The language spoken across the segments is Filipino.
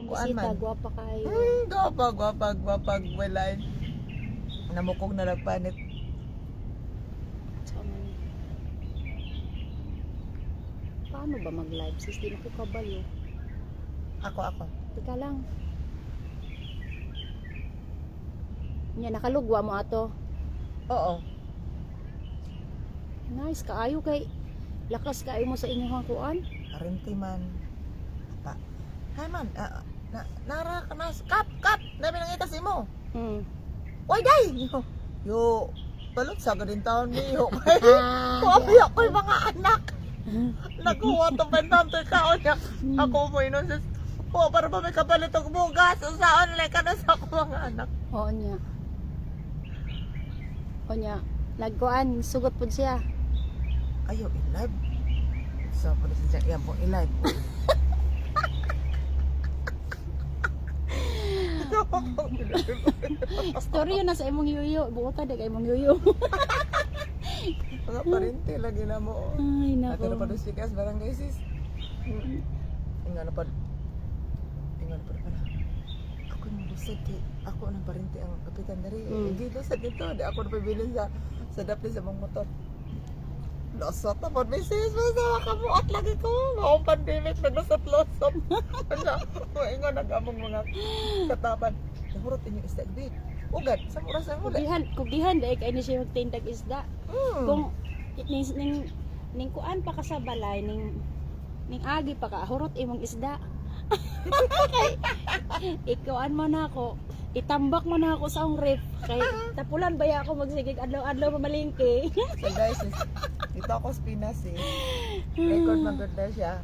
kuan bisita, man. gwapa kayo. Gwapa, walay. Namukog na nagpanit. So, paano ba mag-live sis? Di na ko kabalo. Ako. Teka lang. Nya nakalugwa mo ato. Oo. Nice kaayo kay lakas kaayo mo sa inyong kuan. Arinti man. Pa. Hay man, nara ka na kap. Nabi nang itas mo. Oy day. Yo. Balot sa gadin taon niyo. Kuya ko yung mga anak. Nakuha to pendante ka onya. Ako mo inosis. O para ba may kapalit og bugas usaon like ka na sa ako mga anak. Oo niya. O niya. Nagkuan sugot pud siya. Ayo i-live. So pala siya yan po i-live. Story yun na sa imong yuyo. Buo ka kay imong yuyo. Mga parente lagi na mo. Ay Ato na pa nako. doon sikas barangay sis. Inga na pa pala. Ako yung lusad kay ako ng parente ang kapitan dari. Hindi lusad dito. Di ako napabilin sa dapli sa mga motor. Lusot na po. May sis, masama ka mo. At lagi ko. Maong pandemic naglusot-lusot. Inga nag-among mga kataban. Nahurot inyong istagbi. Ugad, sa mura sa mula. Kugihan dahil kay ni siya magtindag isda. Kung ning kuan pa ka sa balay ning agi pa ka hurot imong isda. Ikuan man ako, itambak man ako sa ang ref kay tapulan baya ako magsigig adlaw-adlaw mamalingke. So guys, dito ako sa Pinas eh. Record man gud na siya.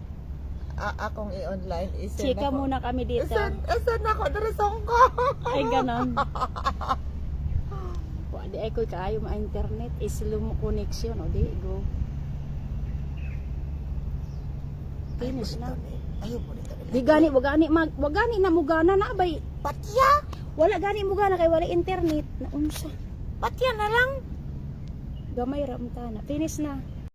Akong i-online isen Chika muna kami dito. Isen ako dari sa Hong Kong. Ay ganon. Wa di ay koy kaayo ma internet is slow connection o di go. Finish na. Ayaw mo nito. Di gani wag gani na mugana na bay. Patya? Wala gani mugana kay wala internet na unsa. Patya na lang. Gamay ra ta na. Finish na.